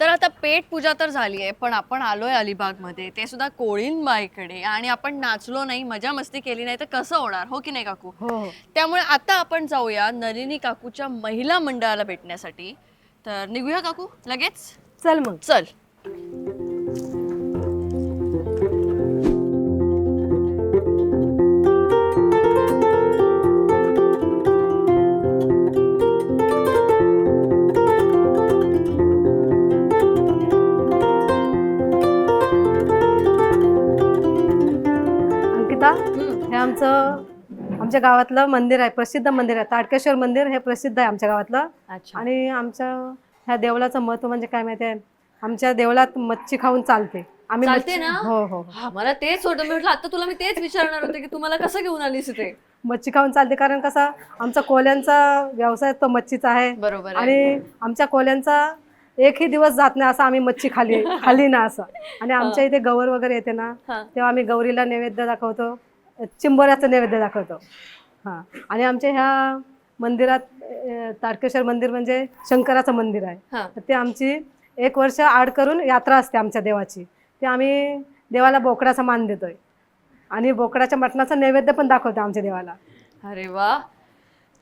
तर आता पेट पूजा तर झाली आहे, पण आपण आलोय अलिबागमध्ये, ते सुद्धा कोळींबाईकडे, आणि आपण नाचलो नाही, मजा मस्ती केली नाही तर कसं होणार, हो की नाही काकू? हो हो. त्यामुळे आता आपण जाऊया नलिनी काकूच्या महिला मंडळाला भेटण्यासाठी. तर निघूया काकू लगेच. चल मग. चल. अंकिता, हे आमच्या गावातलं मंदिर आहे, प्रसिद्ध मंदिर आहे. ताडकेश्वर मंदिर हे प्रसिद्ध आहे आमच्या गावातलं. अच्छा. आणि आमच्या ह्या देवळाचं महत्व म्हणजे काय माहिती आहे, आमच्या देवळात मच्छी खाऊन चालते. चालते ना? हो हो. हा, मला तेच होतं, मी म्हटलं आता तुला मी तेच विचारणार होते की तुम्हाला कसं घेऊन आलीस ते. मच्छी खाऊन चालते कारण कसा आमचा कोल्यांचा व्यवसाय तो मच्छीचा आहे. बरोबर आहे. आणि आमच्या कोल्यांचा एकही दिवस जात नाही असं आम्ही मच्छी खाली ना असं. आणि आमच्या इथे गौर वगैरे येते ना, तेव्हा आम्ही गौरीला नैवेद्य दाखवतो, चिंबोऱ्याचं नैवेद्य दाखवतो. हां. आणि आमच्या ह्या मंदिरात ताडकेश्वर मंदिर म्हणजे शंकराचं मंदिर आहे. तर ते आमची 1 वर्ष आड करून यात्रा असते आमच्या देवाची. ते आम्ही देवाला बोकडाचा मान देतोय आणि बोकडाच्या मटणाचा नैवेद्य पण दाखवतो आमच्या देवाला. अरे वा.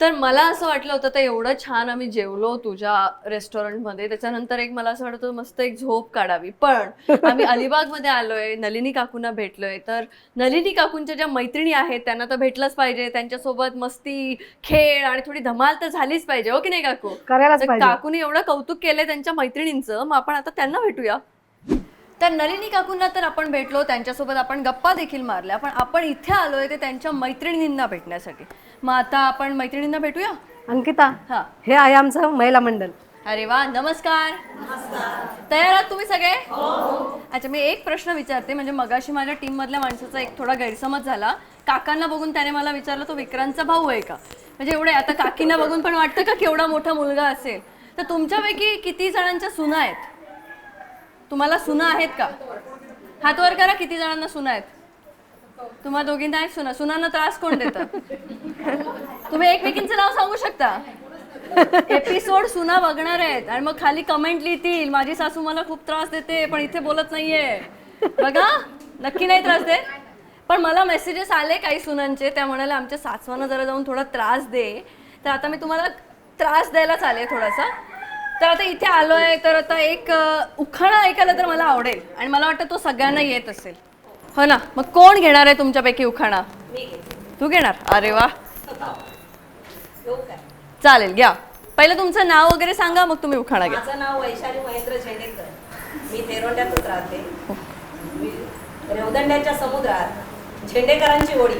तर मला असं वाटलं होतं तर एवढं छान आम्ही जेवलो तुझ्या रेस्टॉरंटमध्ये, त्याच्यानंतर एक मला असं वाटत होतं मस्त एक झोप काढावी, पण आम्ही अलिबागमध्ये आलोय, नलिनी काकूंना भेटलोय, तर नलिनी काकूंच्या ज्या मैत्रिणी आहेत त्यांना तर भेटलंच पाहिजे, त्यांच्यासोबत मस्ती खेळ आणि थोडी धमाल तर झालीच पाहिजे, हो की नाही काकू? करायलाच पाहिजे. काकूने एवढं कौतुक केलंय त्यांच्या मैत्रिणींचं, मग आपण आता त्यांना भेटूया. तर नलिनी काकूंना तर आपण भेटलो, त्यांच्यासोबत आपण गप्पा देखील मारल्या, पण आपण इथे आलोय ते त्यांच्या मैत्रिणींना भेटण्यासाठी. मग आता आपण मैत्रिणींना भेटूया. अंकिता, हा. हे आहे आमचं महिला मंडळ. अरे वा, नमस्कार. तयार आहात तुम्ही सगळे? अच्छा, मी एक प्रश्न विचारते, म्हणजे मगाशी माझ्या टीम मधल्या माणसाचा एक थोडा गैरसमज झाला. काकांना बघून त्याने मला विचारलं तो विक्रांतचा भाऊ आहे का, म्हणजे एवढे आता काकींना बघून पण वाटतं का केवढा मोठा मुलगा असेल. तर तुमच्यापैकी किती जणांच्या सुना आहेत? तुम्हाला सुना आहेत का? हात वर करा, किती जणांना सुना आहेत? तुम्हा दोघींना आहेत सुना? सुनांना त्रास कोण देतं? तुम्ही एकमेकींचं नाव सांगू शकता? एपिसोड सुना बघणार आहेत आणि मग खाली कमेंट लिहितील, माझी सासू मला खूप त्रास देते पण इथे बोलत नाहीये. बघा, नक्की नाही त्रास देत. पण मला मेसेजेस आले काही सुनांचे, त्या म्हणाले आमच्या सासवांना जरा जाऊन थोडा त्रास दे. तर आता मी तुम्हाला त्रास द्यायलाच आले थोडासा. तर आता इथे आलोय, तर आता एक उखाणा ऐकायला तर मला आवडेल आणि मला वाटतं तो सगळ्यांना येत असेल, हो ना? मग कोण घेणार आहे तुमच्यापैकी उखाणा? तू घेणार? अरे वा, चालेल, घ्या. पहिलं तुमचं नाव वगैरे सांगा, मग तुम्ही उखाणा घ्या. माझं नाव वैशाली महेंद्र झेंडेकर, मी तेरोंड्यातच राहते. रेवदंड्याच्या समुद्रात झेंडेकरांची होडी,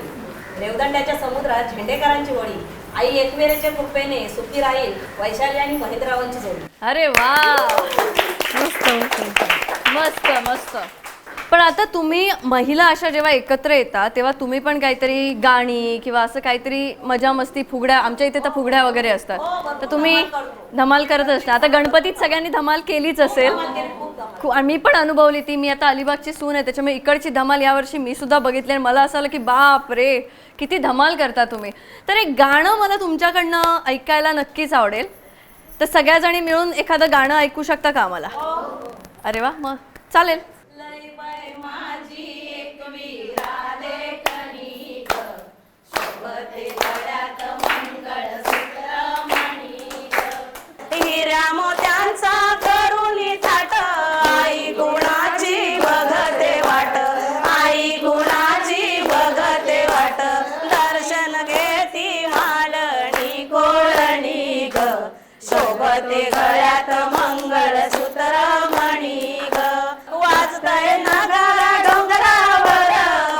रेवदंड्याच्या समुद्रात झेंडेकरांची होडी, आई एकमेरेच्या कृपेने सुखी राहील वैशाली आणि महेंद्ररावांची जोडी. अरे वा, मस्त मस्त मस्त. पण आता तुम्ही महिला अशा जेव्हा एकत्र येतात तेव्हा तुम्ही पण काहीतरी गाणी किंवा असं काहीतरी मजा मस्ती, फुगड्या, आमच्या इथे तर फुगड्या वगैरे असतात, तर तुम्ही धमाल करत असता. आता गणपतीत सगळ्यांनी धमाल केलीच असेल, मी पण अनुभवली ती. मी आता अलिबागची सून आहे, त्याच्यामुळे इकडची धमाल यावर्षी मी सुद्धा बघितली आणि मला असं आलं की बाप रे, किती धमाल करता तुम्ही. तर एक गाणं मला तुमच्याकडनं ऐकायला नक्कीच आवडेल, तर सगळ्याजणी मिळून एखादं गाणं ऐकू शकता का आम्हाला? अरे वा, मग चालेल. हिऱ्या मोत्यांचा करुणी थाट, आई गुणाची बघते वाट, आई गुणाची बघते वाट, दर्शन घेती मांडणी कोळणी ग, शोभते गळ्यात मंगळसूत्र मणी ग, वाजतय नगारा डोंगरावर,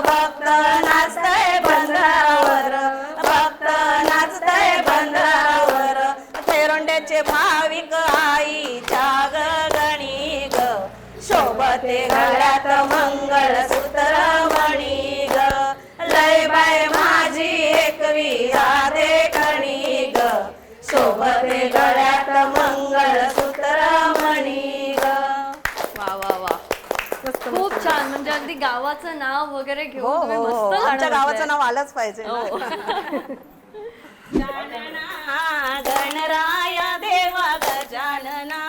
भक्त नाचतय बंधावर, भक्त नाचतय बंधावर, तेरोंड्याचे भाविक आईच्या गगणी ग, शोभते गळ्यात मंगळसूत्र मणी ग, लय बाय माझी एकवी राधे कणी ग, शोभते गळ्यात मंगळसूत्र मणी ग. वा वा वा, खूप छान. म्हणजे अगदी गावाचं नाव वगैरे हो घेऊन तुम्ही हो मस्त हो, गाणं आमच्या गावाचं म्हटलंय. नाव आलंच पाहिजे. गणराया देवा गजानना,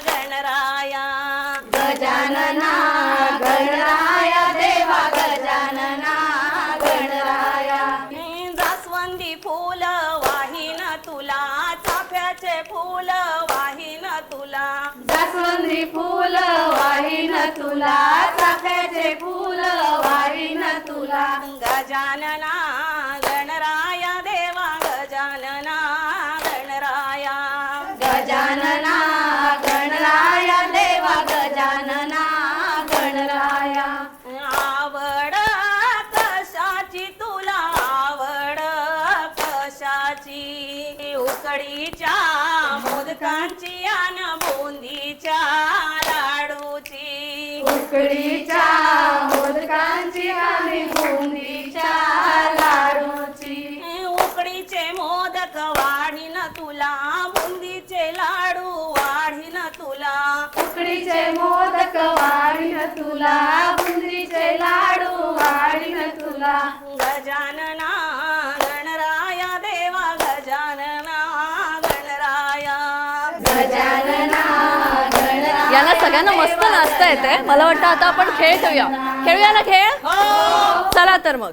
गणराया जास्वंदी फूल वाहीन तुला, चाफ्याचे फूल वाहीन तुला. गजानना गणराया देवा गजानना गणराया. गजानना गणराया देवा गजानना गणराया. आवड कशाची तुला आवड कशाची. उकडीच्या मोदकांची आन बुंदीच्या लाडूची. उकडीच्या मोदकांची आणि बुंदीच्या लाडूची. उकडीचे मोदक वाढीन तुला बुंदीचे लाडू वाढीन तुला. उकडीचे मोदक वाढीन तुला, बुंदीचे लाडू वाढीन तुला. गजानना गणराया देवा गजानना गणराया. गजानना गणराया. यांना सगळ्यांना मस्त नाचता येते. मला वाटतं आता आपण खेळ खेळूया ना खेळ. चला तर मग.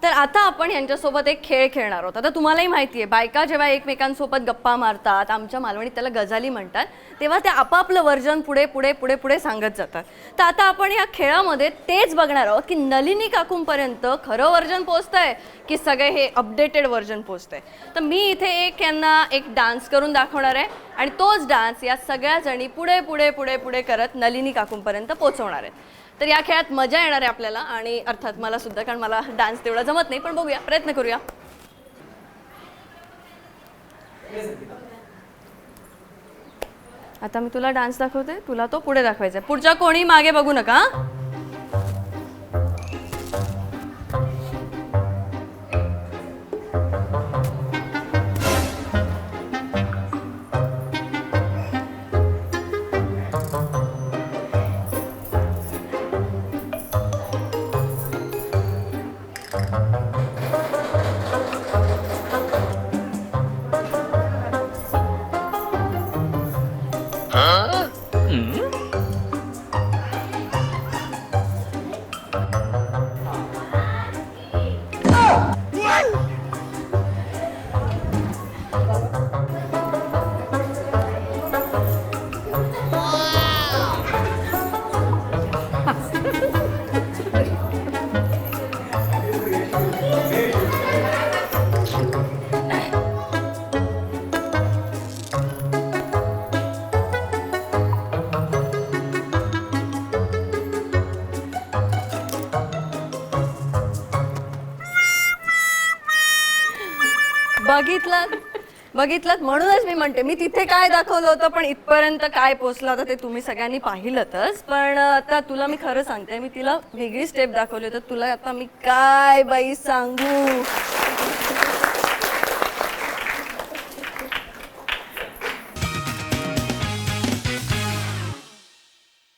तर आता आपण यांच्यासोबत एक खेळ खेळणार आहोत. आता तुम्हालाही माहिती आहे, बायका जेव्हा एकमेकांसोबत गप्पा मारतात, आमच्या मालवणीत त्याला गजाली म्हणतात, तेव्हा ते आपापलं वर्जन पुढे पुढे पुढे पुढे सांगत जातात. तर आता आपण या खेळामध्ये तेच बघणार आहोत की नलिनी काकूंपर्यंत खरं वर्जन पोहोचतंय की सगळे हे अपडेटेड वर्जन पोहोचतंय. तर मी इथे यांना एक डान्स करून दाखवणार आहे आणि तोच डान्स या सगळ्या जणी पुढे पुढे पुढे पुढे करत नलिनी काकूंपर्यंत पोहोचवणार आहेत. तर या खेळात मजा येणार आहे आपल्याला आणि अर्थात मला सुद्धा, कारण मला डान्स तेवढा जमत नाही, पण बघूया, प्रयत्न करूया. आता मी तुला डान्स दाखवते, तुला तो पुढे दाखवायचा. पुढच्या कोणी मागे बघू नका. बघितलं म्हणूनच मी म्हणते, मी तिथे काय दाखवलं होतं पण इथपर्यंत काय पोहोचलं होतं ते तुम्ही सगळ्यांनी पाहिलंतच. पण आता तुला मी खरं सांगते, मी तिला वेगळी स्टेप दाखवली, तर तुला आता मी काय बाई सांगू.